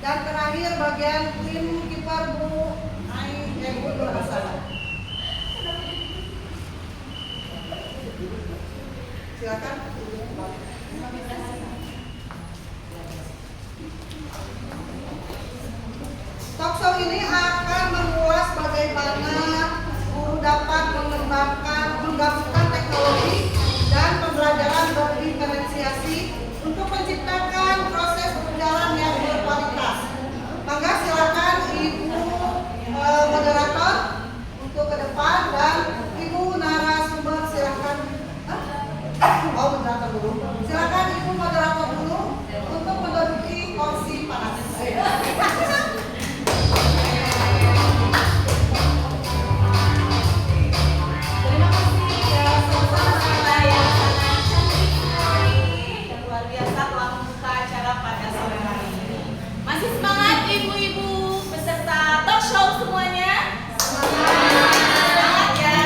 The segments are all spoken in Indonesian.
Dan terakhir bagian tim kiper Bu Ibu Nur Hasanah. Silakan. Talkshow ini akan mengulas bagaimana guru dapat menggabungkan teknologi dan pembelajaran berdiferensiasi untuk menciptakan proses pembelajaran yang berkualitas. Maka silakan Ibu moderator untuk ke depan dan Ibu narasumber silakan. Moderator dulu. Silakan Ibu moderator dulu untuk menduduki kursi panas. Masih semangat ibu-ibu peserta talk show semuanya? Semangat ya.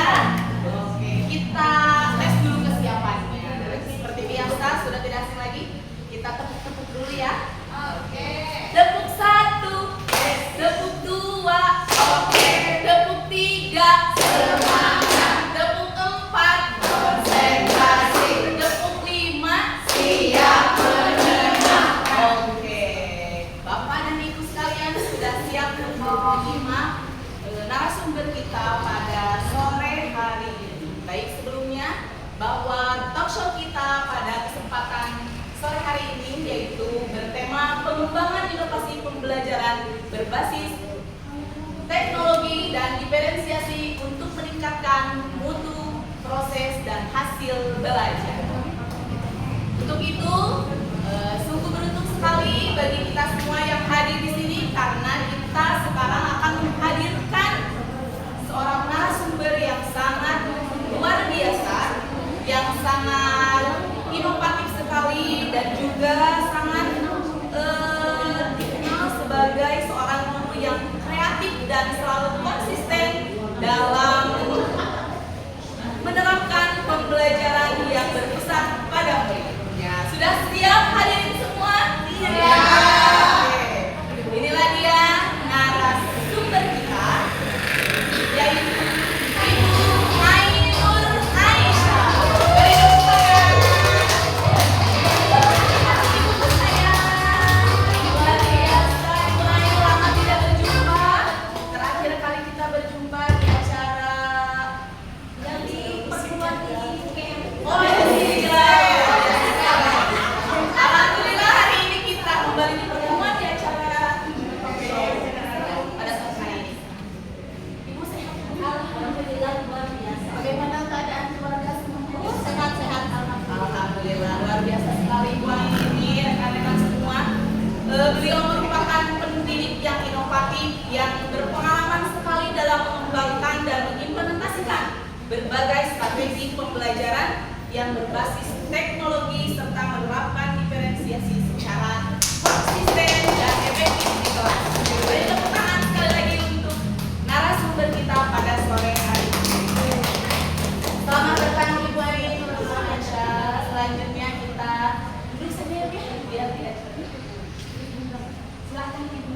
Oke, kita tes dulu kesiapannya. Seperti biasa, sudah tidak asing lagi. Kita tepuk-tepuk dulu ya. Oke. Tepuk 1, tepuk 2, oke. Tepuk 3, semangat. Tepuk 4, konsentrasi. Tepuk 5, siap mendengar. Oke. Bapak dan Ibu sekalian sudah siap untuk menyimak narasumber kita pada sore hari ini. Baik, sebelumnya bahwa talk show kita pada kesempatan sore hari ini yaitu bertema pengembangan inovasi pembelajaran berbasis teknologi dan diferensiasi untuk meningkatkan mutu, proses, dan hasil belajar. Untuk itu, sungguh beruntung sekali bagi kita semua yang hadir di sini karena kita sekarang akan menghadirkan seorang narasumber yang sangat luar biasa, yang sangat inovatif sekali dan juga sangat dikenal sebagai seorang guru yang kreatif dan selalu konsisten dalam menerapkan pembelajaran yang berpusat pada muridnya. Sudah siap hadirin semua? Iya. Inilah dia narasumber kita, yaitu Ibu Ainur Aisyah. Beri tepuk tangan. Ibu saya luar biasa. Ibu Ainur, lama tidak berjumpa. Terakhir kali kita berjumpa di acara yang di pertemuan di camp. Oh iya. Alhamdulillah hari ini kita kembali di pertemuan di acara pada sore hari ini. Ibu sehat? Alhamdulillah luar biasa. Bagaimana keadaan keluarga semuanya? Sehat-sehat. Alhamdulillah luar biasa sekali Ibu ini, rekan-rekan semua. Beliau merupakan pendidik yang inovatif, yang berpengalaman sekali dalam mengembangkan dan mengimplementasikan berbagai strategi pembelajaran yang berbasis teknologi serta menerapkan diferensiasi secara konsisten dan efektif di kelas. Beri tepuk tangan sekali lagi untuk narasumber kita pada sore hari ini. Selamat datang Ibu Ainur Aisyah. Selanjutnya kita duduk saja ya biar tidak cepat. Silakan Ibu.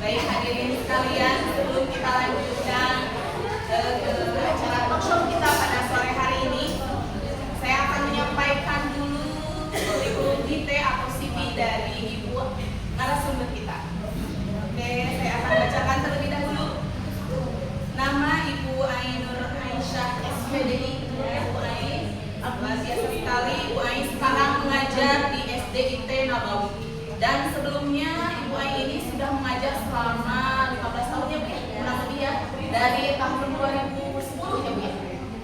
Baik hadirin sekalian, sebelum kita lanjutkan ke acara talk show kita pada sore hari ini, saya akan menyampaikan dulu CV atau CV dari Ibu narasumber kita. Oke, saya akan bacakan terlebih dahulu. Nama Ibu Ainur Aisyah SPDI. Ibu Ainur, luar biasa sekali. Ibu Ainur sekarang mengajar di SDIT Nabawi. Dan sebelumnya Ibu Ainur ini sudah mengajar selama 15 tahun ya Bu ya, kurang lebih ya, dari tahun 2010 ya Bu ya.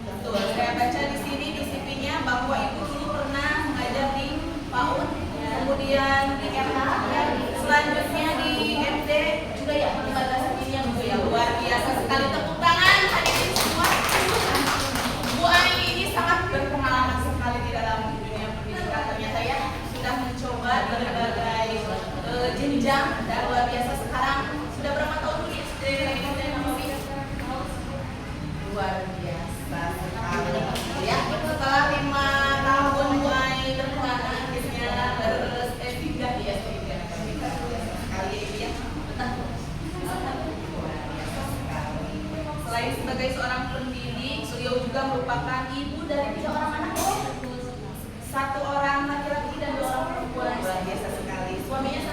Betul, saya baca di sini di CV-nya bahwa Ibu dulu pernah mengajar di PAUD, kemudian di RH, selanjutnya di SD juga ya, di Batasnya Bu ya. Luar biasa sekali, tepuk tangan hadirin semua. Bu Ainur ini sangat berpengalaman sekali di dalam dunia pendidikan, ternyata ya, sudah mencoba berbagai jenjang dan luar biasa. Sekarang sudah berapa tahun di SD luar biasa sekali ya. Setelah 5 tahun mulai berkelana akhirnya S3 ya. sebagai seorang pendidik, beliau juga merupakan ibu dari 3 orang anak ya. 1 orang laki-laki dan 2 orang perempuan. Luar biasa sekali. Suaminya 1.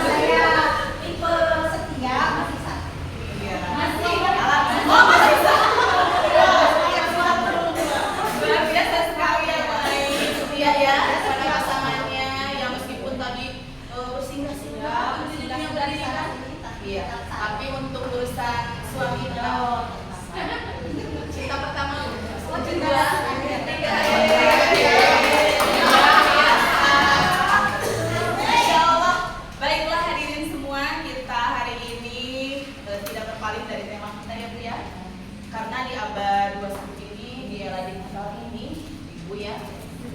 Saya tipe setia masih satu. Iya. Masih. Oh, masih satu. Luar biasa sekali ya Pak Ai. Setia ya pada pasangannya yang meskipun tadi bersinggah-singgah di dunia pendidikan. Iya. Tapi untuk urusan suami cinta pertama, cinta ketiga. Masya Allah. Baiklah hadirin semua, kita hari ini tidak berpaling dari tema kita ya Bu ya. Karena di abad 21 ini, di era digital ini, Ibu ya,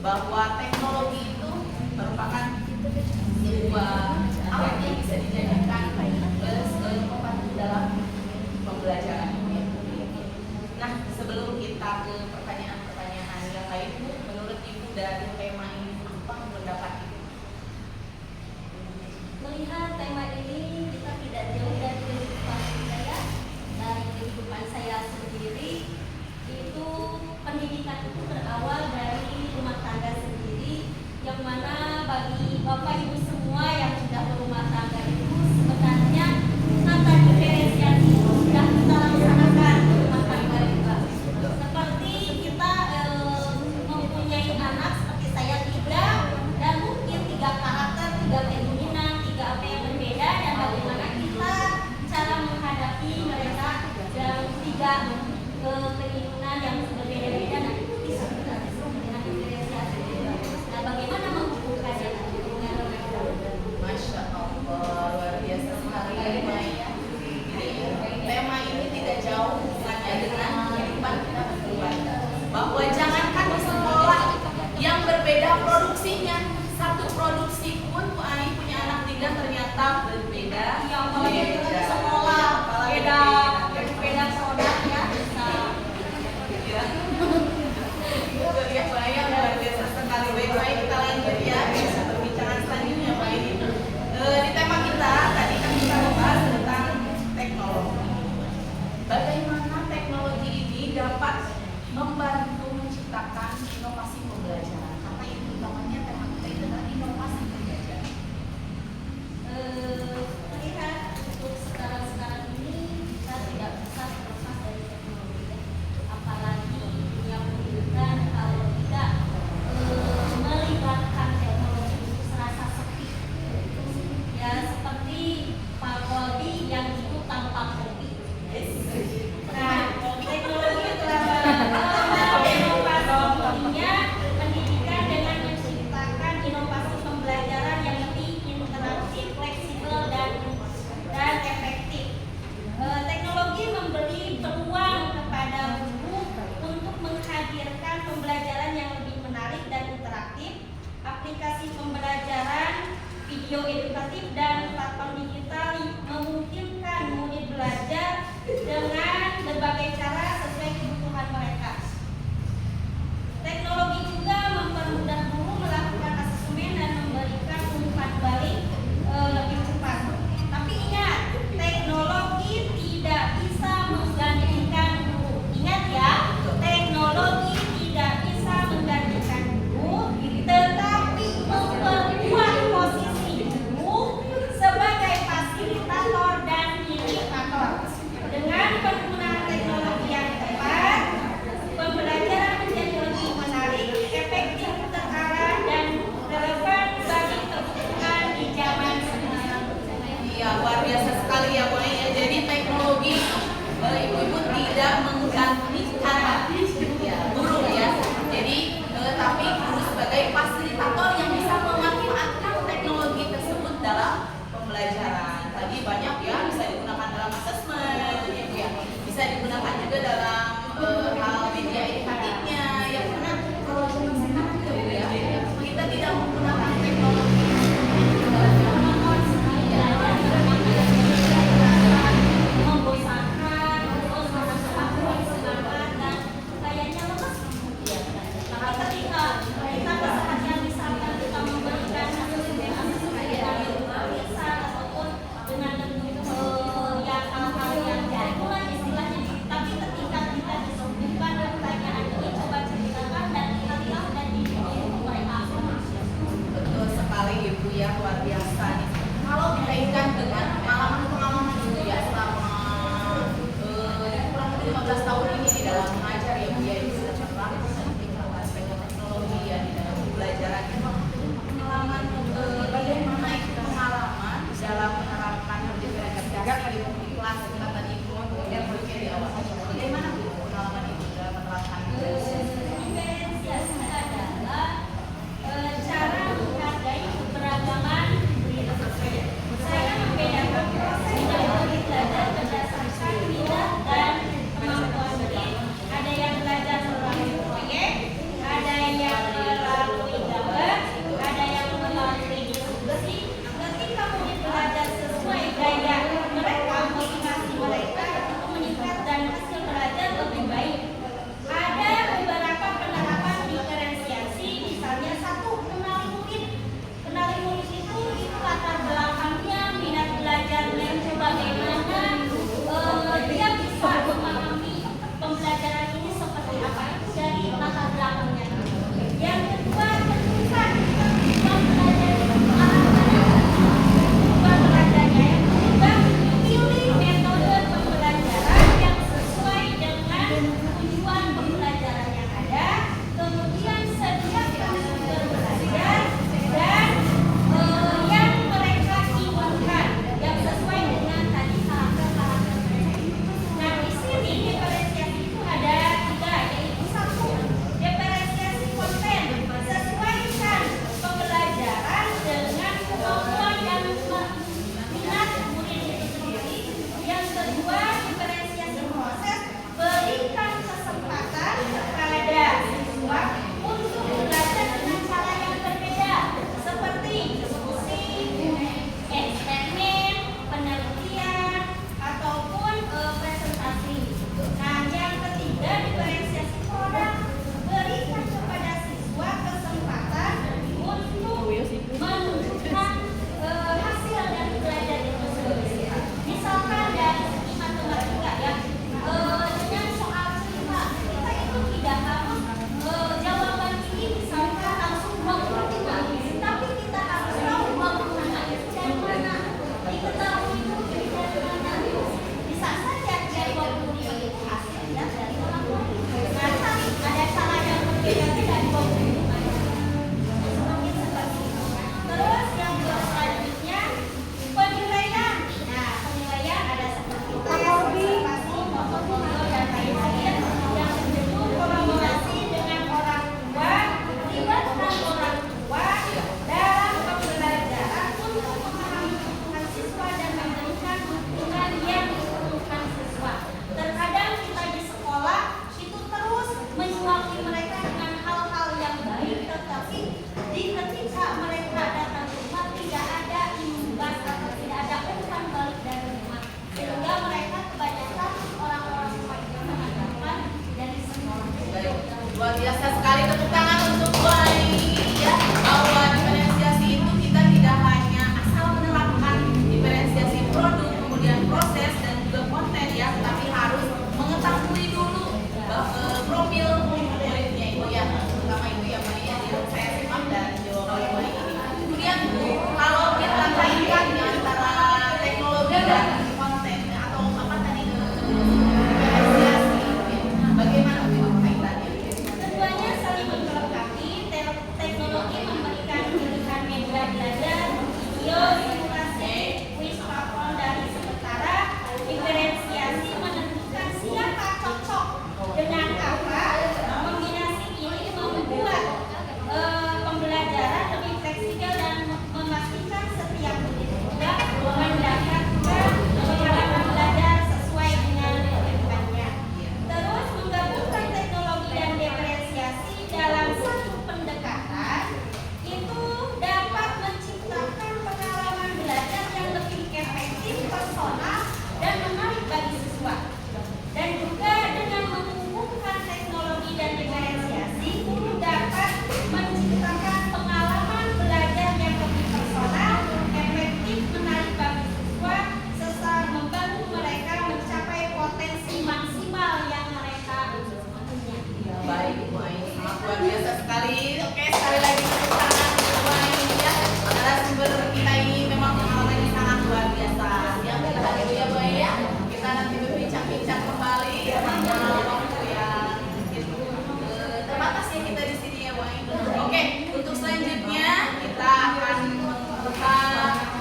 bahwa teknologi itu merupakan sebuah alat yang bisa dijadikan membantu dalam pembelajaran. Nah, sebelum kita ke pertanyaan-pertanyaan yang lain, menurut Ibu dari tema ini apa pendapat Ibu? Melihat tema ini kita tidak jauh dari kehidupan saya, dari kehidupan saya sendiri. Itu pendidikan itu berawal dari rumah tangga sendiri, yang mana bagi bapak ibu semua yang sudah berumah tangga itu sebenarnya tata diferensiasi itu sudah kita laksanakan di rumah tangga juga. Seperti kita mempunyai anak seperti saya 3, dan mungkin 3 karakter, 3 keinginan, 3 apa yang berbeda, dan bagaimana kita cara menghadapi mereka dan 3 keinginan yang berbeda-beda, dan itu bisa kita disebut dengan diferensiasi. Nah, bagaimana menghubungkannya dengan mereka? Masya Allah, luar biasa sekali ya Maya. Jadi tema ini tidak jauh hubungannya dengan kehidupan kita berdua. Bahwa jangankan di sekolah yang berbeda produksinya, satu produksi pun Bu Ai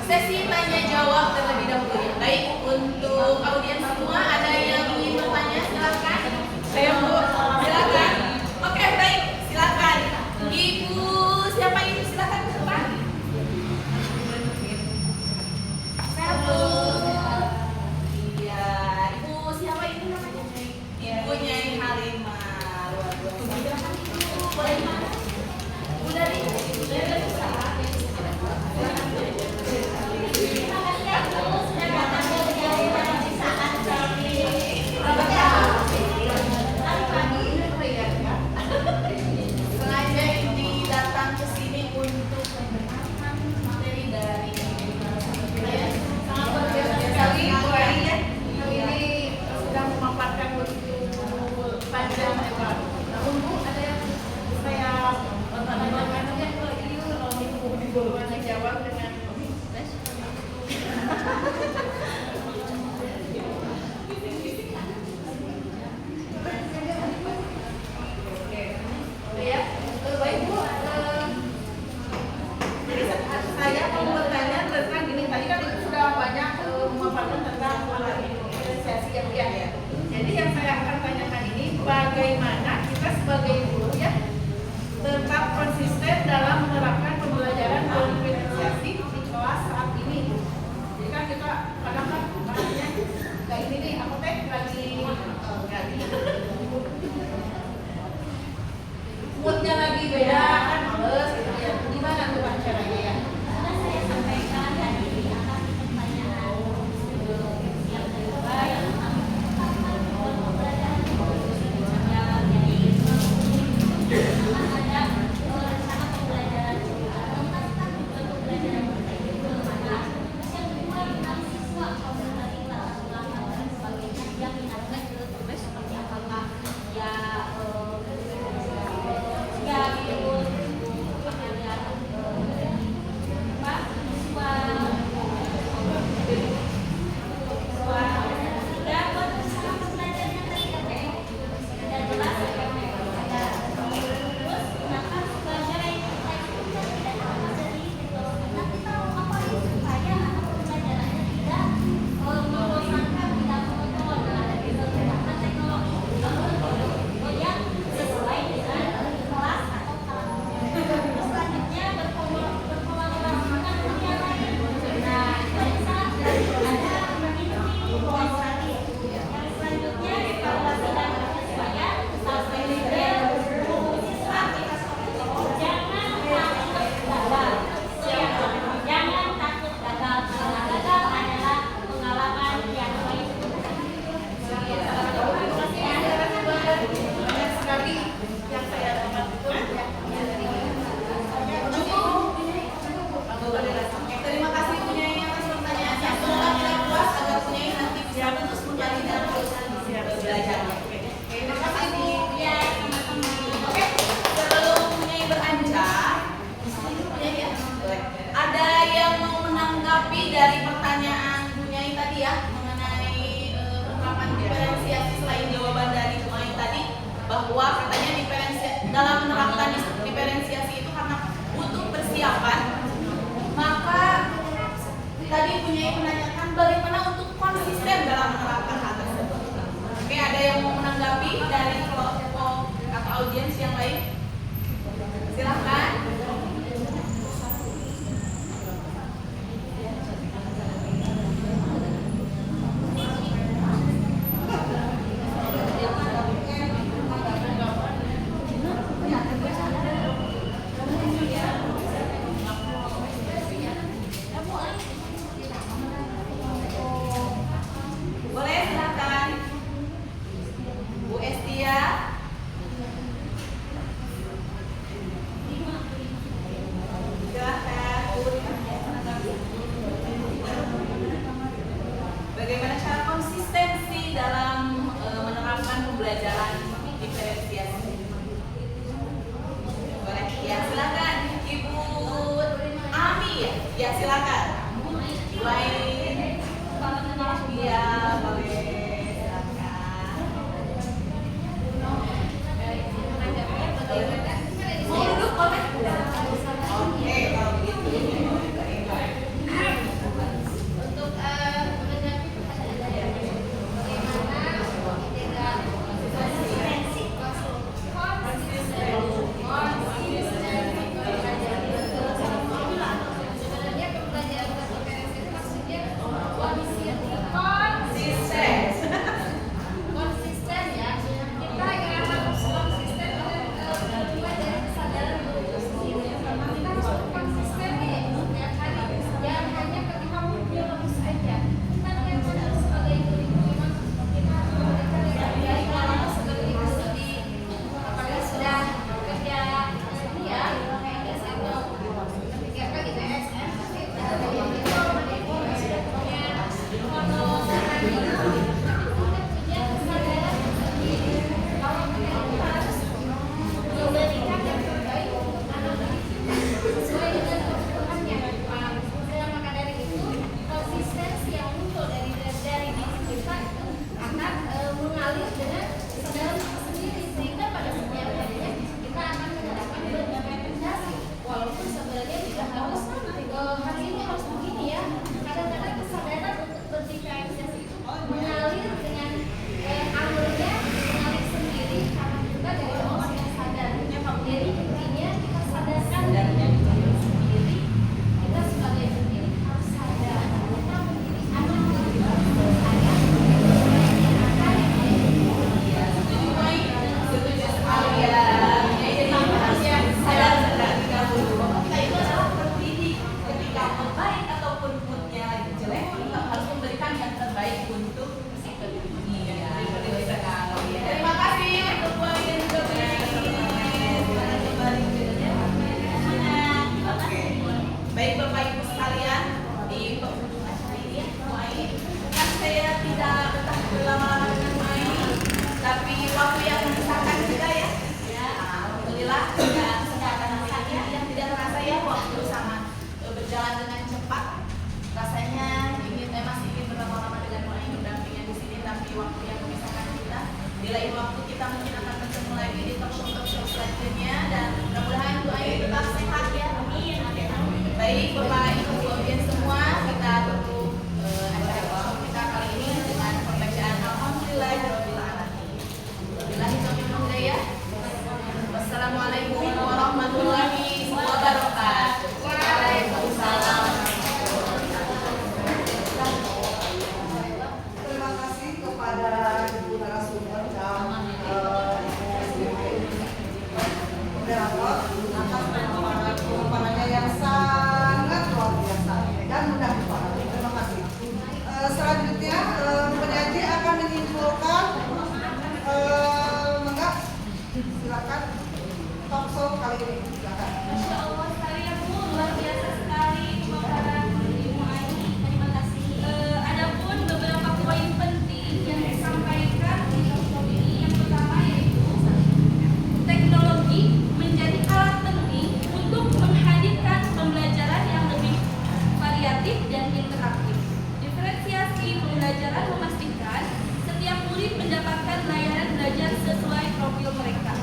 sesi tanya jawab terlebih dahulu ya. Baik, untuk audiens semua ada yang ingin bertanya silakan. Ayo Bu, silakan. Oke, baik, silakan. Ibu siapa ini silakan ke depan. Satu. Iya, Ibu siapa ini namanya? Ibu Nyai Halimah. Luar biasa. Silakan Ibu, boleh mana? Bu dari usaha. Sengaja ini datang ke sini untuk mendengarkan materi dari saya. Sangat luar biasa sekali Bu Ari ya. Ini sudah memaparkan begitu panjang lebar. Namun Bu, ada yang saya pertanyakan saja ke Ibu kalau Ibu duluan jawab dengan baik Bu, jadi saya mau bertanya tentang gini, tadi kan Ibu sudah banyak memaparkan tentang diferensiasi yang dia ya. Jadi yang saya akan tanyakan ini, bagaimana kita sebagai guru ya tetap konsisten dalam menerapkan pembelajaran diferensiasi di kelas saat ini. Jadi kan kita kadang kan makanya kayak ini nih, aku teh lagi moodnya lagi beda kan males gitu ya. Gimana tuh Pak caranya ya? Karena saya sampaikan tadi akan pertanyaan yang kedua yang menerapkan pembelajaran yang jadi akan ada rencana pembelajaran menuntaskan pembelajaran bagaimana yang kedua mahasiswa komunikasi kelas ulangan dan sebagainya yang minatnya seperti apakah ya dari pertanyaan Bu Nyai tadi ya mengenai penerapan diferensiasi selain jawaban dari Bu Nyai tadi bahwa katanya dalam menerapkan diferensiasi itu karena butuh persiapan, maka tadi Bu Nyai menanyakan bagaimana untuk konsisten dalam menerapkan hal tersebut. Oke, ada yang mau menanggapi dari kelompok atau audiens yang lain? Silahkan. Boleh silakan Bu Estia. Silakan Bu. Bagaimana cara konsistensi dalam menerapkan pembelajaran diferensiasi? Boleh ya, silakan Ibu Ami ya silakan. Baik. Iya, boleh. Silakan. Mau duduk boleh? Oke, kalau gitu. dan mudah lupa. Terima kasih. Selanjutnya penyaji akan menyimpulkan silakan talk show kali ini. Silakan. Masya Allah sekalian Bu, luar biasa sekali pemaparan Ibu Aini. Terima kasih. Adapun beberapa poin penting yang disampaikan di talk show ini, yang pertama yaitu teknologi menjadi alat penting untuk menghadirkan pembelajaran yang lebih variatif dan interaktif. Diferensiasi pembelajaran memastikan setiap murid mendapatkan layanan belajar sesuai profil mereka.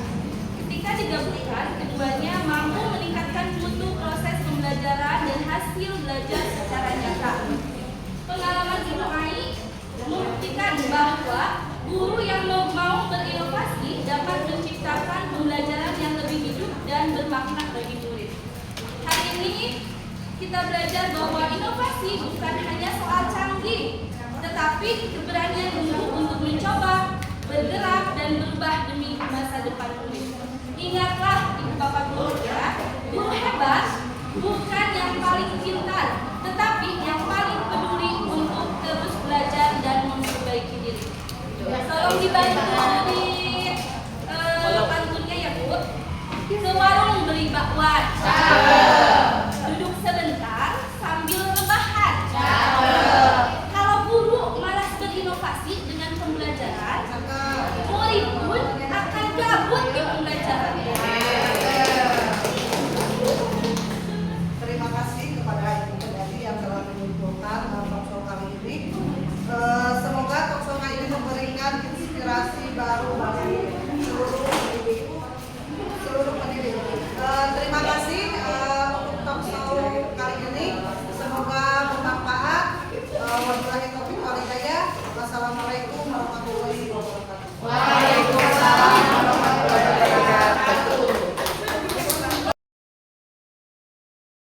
Ketika digabungkan, keduanya mampu meningkatkan mutu proses pembelajaran dan hasil belajar secara nyata. Pengalaman Ibu Ai membuktikan bahwa guru yang mau berinovasi dapat menciptakan pembelajaran yang lebih hidup dan bermakna bagi murid. Hari ini kita belajar bahwa inovasi bukan hanya soal canggih, tetapi keberanian guru untuk mencoba, bergerak, dan berubah demi masa depan murid. Ingatlah, Ibu Bapak Guru ya, guru hebat bukan yang paling pintar, tetapi